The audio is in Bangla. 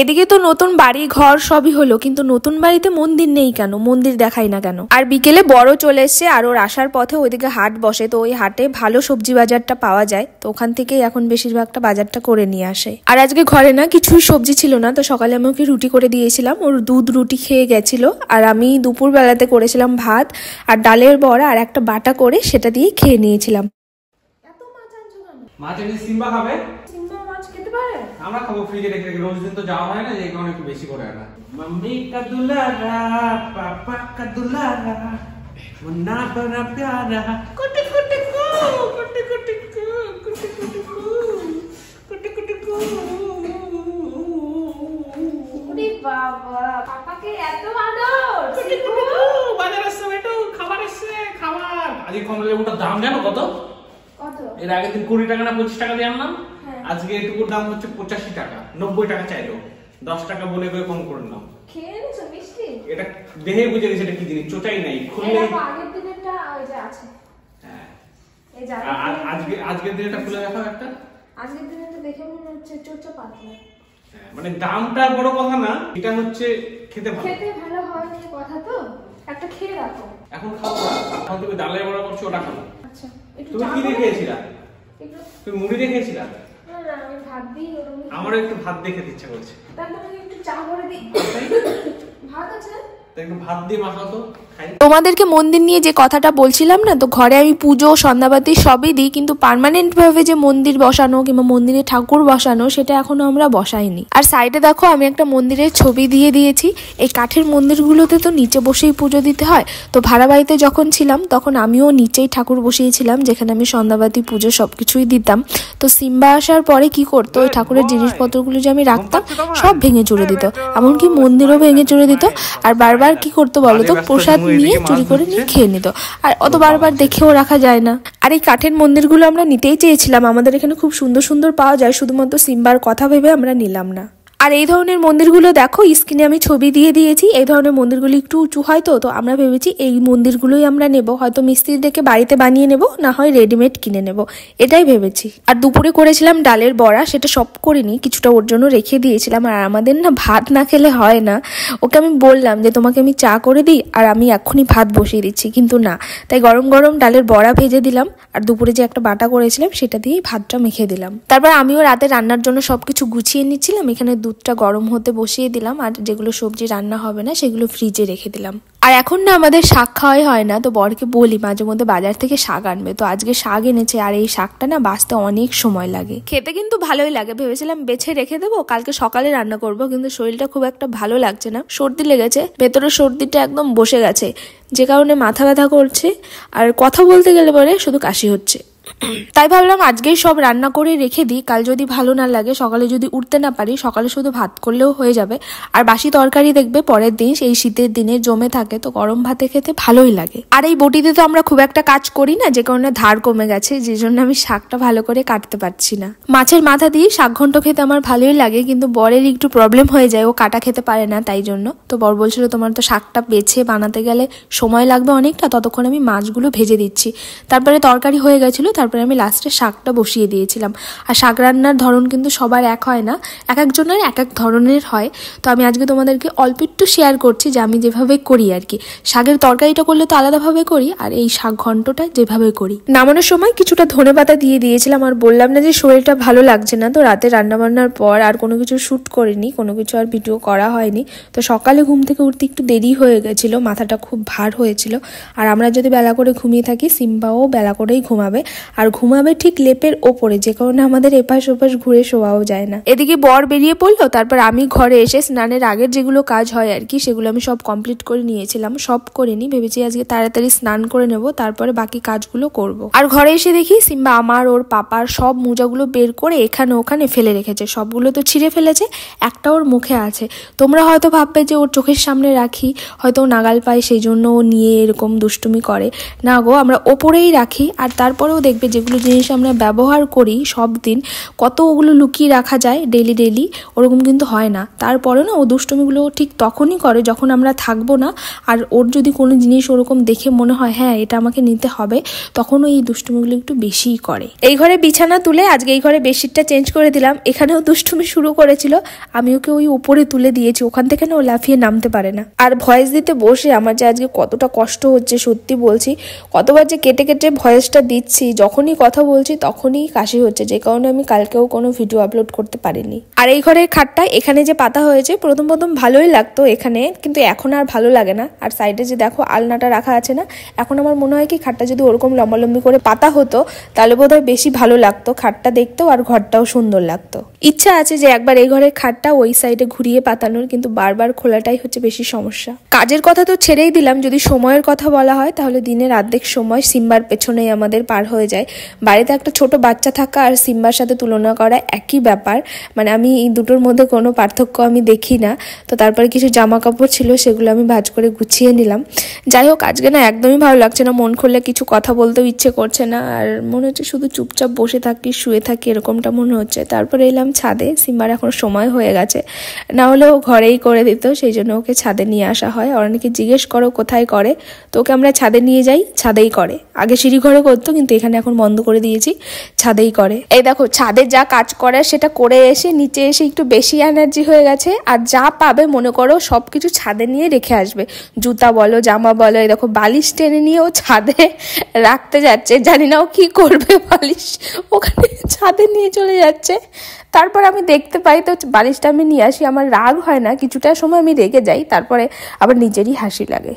এদিকে তো নতুন বাড়ি ঘর সবই হলো, কিন্তু নতুন বাড়িতে মন্দির নেই কেন, মন্দির দেখাই না কেন। আর বিকেলে বড় চলে এসছে, আর ওর আসার পথে ওইদিকে হাট বসে, তো ওই হাটে ভালো সবজি বাজারটা পাওয়া যায়, তো ওখান থেকেই এখন বেশিরভাগটা বাজারটা করে নিয়ে আসে। আর আজকে ঘরে না কিছুই সবজি ছিল না, তো সকালে আমি ওকে রুটি করে দিয়েছিলাম, ওর দুধ রুটি খেয়ে গেছিল। আর আমি দুপুর বেলাতে করেছিলাম ভাত আর ডালের বড়া আর একটা বাটা করে সেটা দিয়ে খেয়ে নিয়েছিলাম। মাছ এনে সিম্বা খাবে? সিম্বা মাছ খেতে পারে? আমরা খাবো, ফ্রিজে রেখে রেখে, রোজ দিন তো যাওয়া হয় না, এই কারণে একটু বেশি করে আনা। मम्मी का दुलारा पापा का दुलारा मुन्ना बड़ा प्यारा कुटी कुटी को कुटी कुटी को कुटी कुटी को कुटी कुटी को। ওরে বাবা, পাপাকে এত আদর। কুটি কুটি কো বাজার আসছে বেটো, খাবার আসছে, খাবার। আজকে কমলা লেবুটার দাম জানো কত? কত? এর আগের দিন 20 টাকা না 25 টাকা দিয়ে আনলাম, আজকে এটুকুর দাম হচ্ছে 85 টাকা। 90 টাকা চাইলো, 10 টাকা বলে করে কম করে নাও। খেয়ে নিছো মিষ্টি? এটা দেখে বুঝে গেছে এটা কি জিনিস, চোটাই নাই, খুললে আগের দিনেরটা ওই যে আছে। হ্যাঁ, এই যা আজকের দিনটা খুলে দেখাও একটা। আজকের দিনেরটা দেখে মনে হচ্ছে চোচা পাতলা। মানে দামটা বড় কথা না, এটা হচ্ছে খেতে ভালো। খেতে ভালো হয় না কথা, তো একটা খেয়ে রাখো। এখন খাবো না, এখন তুমি ডালের বড়া করছো, ওটা খাবো। আচ্ছা, একটু তুমি কি দেখেছিলা? একটু তুমি মুড়ি দেখেছিলা? না না, আমি ভাত দিই ওরকম। আমারও একটু ভাত দেখে ইচ্ছা করছে, তারপরে একটু চা করে দিই। ভাত আছে? একটু ভাত দিয়ে মাখাও তো খাই। তোমাদেরকে মন্দির নিয়ে যে কথাটা বলছিলাম না, তো ঘরে আমি পুজো সন্ধ্যাবাতি সবই দিই, কিন্তু পার্মানেন্ট ভাবে যে মন্দির বসানো কিংবা মন্দিরে ঠাকুর বসানো সেটা এখনো আমরা বসাইনি। আর সাইডে দেখো আমি একটা মন্দিরের ছবি দিয়ে দিয়েছি। এই কাঠের মন্দিরগুলোতে তো নিচে বসেই পুজো দিতে হয়, তো ভাড়া বাড়িতে যখন ছিলাম তখন আমিও নিচেই ঠাকুর বসিয়েছিলাম, যেখানে আমি সন্ধ্যাবাতি পুজো সবকিছুই দিতাম। তো সিম্বা আসার পরে কি করতো, ওই ঠাকুরের জিনিসপত্রগুলো যে আমি রাখতাম সব ভেঙে চুরে দিত, এমনকি মন্দিরও ভেঙে চুরে দিত। আর বারবার কি করতো বলতো, প্রসাদ নিয়ে চুরি করে নিয়ে খেয়ে নিত, আর অত বারবার দেখেও রাখা যায় না। আর এই কাঠের মন্দিরগুলো আমরা নিতেই চেয়েছিলাম, আমাদের এখানে খুব সুন্দর সুন্দর পাওয়া যায়, শুধুমাত্র সিম্বার কথা ভেবে আমরা নিলাম না। আর এই ধরনের মন্দিরগুলো দেখো স্ক্রিনে আমি ছবি দিয়ে দিয়েছি, এই ধরনের মন্দিরগুলো একটু উঁচু হয়, তো আমরা ভেবেছি এই মন্দিরগুলোই আমরা নেব, হয়তো মিস্ত্রি দেখে বাড়িতে বানিয়ে নেব, না হয় রেডিমেড কিনে নেব, এটাই ভেবেছি। আর দুপুরে করেছিলাম ডালের বড়া, সেটা সব করিনি, কিছুটা ওর জন্য রেখে দিয়েছিলাম। আর আমাদের না ভাত না খেলে হয় না, ওকে আমি বললাম যে তোমাকে আমি চা করে দিই আর আমি এক্ষুনি ভাত বসিয়ে দিচ্ছি, কিন্তু না, তাই গরম গরম ডালের বড়া ভেজে দিলাম, আর দুপুরে যে একটা বাটা করেছিলাম সেটা দিয়েই ভাতটা মেখে দিলাম। তারপর আমিও রাতে রান্নার জন্য সবকিছু গুছিয়ে নিচ্ছিলাম, এখানে দুধটা গরম হতে বসিয়ে দিলাম, আর যেগুলো সবজি রান্না হবে না সেগুলো ফ্রিজে রেখে দিলাম। আর এখন না আমাদের শাক খাওয়াই হয় না, তো বরকে বলি মাঝে মধ্যে বাজার থেকে শাক আনবে, তো আজকে শাক এনেছে। আর এই শাকটা না বাছতে অনেক সময় লাগে, খেতে কিন্তু ভালোই লাগে, ভেবেছিলাম বেছে রেখে দেবো, কালকে সকালে রান্না করব, কিন্তু শরীরটা খুব একটা ভালো লাগছে না, সর্দি লেগেছে, ভেতরে সর্দিটা একদম বসে গেছে, যে কারণে মাথা ব্যথা করছে, আর কথা বলতে গেলে পরে শুধু কাশি হচ্ছে। তাই ভাবলাম আজকেই সব রান্না করে রেখে দিই, কাল যদি ভালো না লাগে, সকালে যদি উঠতে না পারি, সকালে শুধু ভাত করলেও হয়ে যাবে। আর বাসি তরকারি দেখবে পরের দিন এই শীতের দিনে জমে থাকে, তো গরম ভাতে খেতে ভালোই লাগে। আর এই বটিতে তো আমরা খুব একটা কাজ করি না, যে কারণে ধার কমে গেছে, যে জন্য আমি শাকটা ভালো করে কাটতে পারছি না। মাছের মাথা দিয়ে শাক ঘন্ট খেতে আমার ভালোই লাগে, কিন্তু বরের একটু প্রবলেম হয়ে যায়, ও কাটা খেতে পারে না, তাই জন্য। তো বর বলছিল তোমার তো শাকটা বেছে বানাতে গেলে সময় লাগবে অনেকটা, ততক্ষণ আমি মাছগুলো ভেজে দিচ্ছি। তারপরে তরকারি হয়ে গেছিল, তারপরে আমি লাস্টে শাকটা বসিয়ে দিয়েছিলাম। আর শাক রান্নার ধরন কিন্তু সবার এক হয় না, এক একজনের এক এক ধরনের হয়, তো আমি আজকে তোমাদেরকে অল্প একটু শেয়ার করছি যে আমি যেভাবে করি আর কি। শাকের তরকারিটা করলে তো আলাদাভাবে করি, আর এই শাক ঘন্টটা যেভাবে করি। নামানোর সময় কিছুটা ধনেপাতা দিয়ে দিয়েছিলাম, আর বললাম না যে শরীরটা ভালো লাগছে না, তো রাতে রান্নাবান্নার পর আর কোনো কিছু শ্যুট করিনি, কোনো কিছু আর ভিডিও করা হয়নি। তো সকালে ঘুম থেকে উঠতে একটু দেরি হয়ে গেছিল, মাথাটা খুব ভার হয়েছিল। আর আমরা যদি বেলা করে ঘুমিয়ে থাকি, সিম্বাও বেলা করেই ঘুমাবে, আর ঘুমাবে ঠিক লেপের ওপরে, যে কারণে আমাদের এপাশ ওপাশ ঘুরে শোয়াও যায় না। এদিকে বর বেরিয়ে পড়লো, তারপর আমি ঘরে এসে স্নানের আগের যেগুলো কাজ হয় আর কি, সেগুলো আমি সব কমপ্লিট করে নিয়েছিলাম, সব করিনি, ভেবেছি আজকে তাড়াতাড়ি স্নান করে নেব, তারপরে বাকি কাজগুলো করব। আর ঘরে এসে দেখি সিম্বা আমার ওর পাপার সব মোজাগুলো বের করে এখানে ওখানে ফেলে রেখেছে, সবগুলো তো ছিঁড়ে ফেলেছে, একটা ওর মুখে আছে। তোমরা হয়তো ভাববে যে ওর চোখের সামনে রাখি, হয়তো ও নাগাল পায় সেই জন্য ও নিয়ে এরকম দুষ্টুমি করে, না গো, আমরা ওপরেই রাখি। আর তারপরেও দেখবে দেখবে যেগুলো জিনিস আমরা ব্যবহার করি সব দিন, কত ওগুলো লুকিয়ে রাখা যায় ডেলি, ওরকম কিন্তু হয় না। তারপরে না ও দুষ্টুমিগুলো ঠিক তখনই করে যখন আমরা থাকবো না, আর ওর যদি কোনো জিনিস ওরকম দেখে মনে হয় হ্যাঁ এটা আমাকে নিতে হবে, তখন ওই দুষ্টুমিগুলো একটু বেশিই করে। এই ঘরে বিছানা তুলে আজকে এই ঘরে বেডশিটটা চেঞ্জ করে দিলাম। এখানেও দুষ্টুমি শুরু করেছিল, আমি ওকে ওই উপরে তুলে দিয়েছি, ওখান থেকে না ও লাফিয়ে নামতে পারে না। আর ভয়েস দিতে বসে আমার যে আজকে কতটা কষ্ট হচ্ছে সত্যি বলছি, কতবার যে কেটে কেটে ভয়েসটা দিচ্ছি, যখনই কথা বলছি তখনই কাশি হচ্ছে, যে কারণে আমি কালকেও কোনো ভিডিও আপলোড করতে পারিনি। আর এই ঘরের খাটটা এখানে যে পাতা হয়েছে প্রথম ভালোই লাগতো এখানে, কিন্তু এখন আর ভালো লাগে না। আর সাইডে যে দেখো আলনাটা রাখা আছে না, এখন আমার মনে হয় কি খাটটা যদি ওরকম লম্বালম্বি করে পাতা হতো তাহলে বোধহয় বেশি ভালো লাগতো খাটটা দেখতেও, আর ঘরটাও সুন্দর লাগতো। ইচ্ছা আছে যে একবার এই ঘরের খাটটা ওই সাইডে ঘুরিয়ে পাতানোর, কিন্তু বারবার খোলাটাই হচ্ছে বেশি সমস্যা। কাজের কথা তো ছেড়েই দিলাম, যদি সময়ের কথা বলা হয় তাহলে দিনের অর্ধেক সময় সিম্বার পেছনেই আমাদের পার হয়ে যায়। বাড়িতে একটা ছোট বাচ্চা থাকা আর সিম্বার সাথে তুলনা করা একই ব্যাপার, মানে আমি এই দুটোর মধ্যে কোনো পার্থক্য আমি দেখি না। তো তারপরে কিছু জামা কাপড় ছিল সেগুলো আমি ভাঁজ করে গুছিয়ে নিলাম। যাই হোক আজকে না একদমই ভালো লাগছে না, মন খুললে কিছু কথা বলতেও ইচ্ছে করছে না, আর মনে হচ্ছে শুধু চুপচাপ বসে থাকি শুয়ে থাকি এরকমটা মনে হচ্ছে। তারপরে এলাম ছাদে, সিম্বার এখন সময় হয়ে গেছে, না হলে ও ঘরেই করে দিত, সেই জন্য ওকে ছাদে নিয়ে আসা হয়। আর অনেকে জিজ্ঞেস করো কোথায় করে, তো ওকে আমরা ছাদে নিয়ে যাই, ছাদেই করে। আগে সিঁড়ি ঘরে করতো কিন্তু এখানে এখন বন্ধ করে দিয়েছি, ছাদেই করে। এই দেখো ছাদে যা কাজ করে সেটা করে এসে নিচে এসে একটু বেশি এনার্জি হয়ে গেছে, আর যা পাবে মনে করো সবকিছু ছাদে নিয়ে রেখে আসবে, জুতা বলো জামা বলো। এই দেখো বালিশ টেনে নিয়ে ও ছাদে রাখতে যাচ্ছে, জানি না ও কি করবে, বালিশ ওখানে ছাদে নিয়ে চলে যাচ্ছে। তারপর আমি দেখতে পাই তো বালিশটা আমি নিয়ে আসি, আমার রাগ হয় না, কিছুটা সময় আমি রেগে যাই, তারপরে আবার নিজেরই হাসি লাগে।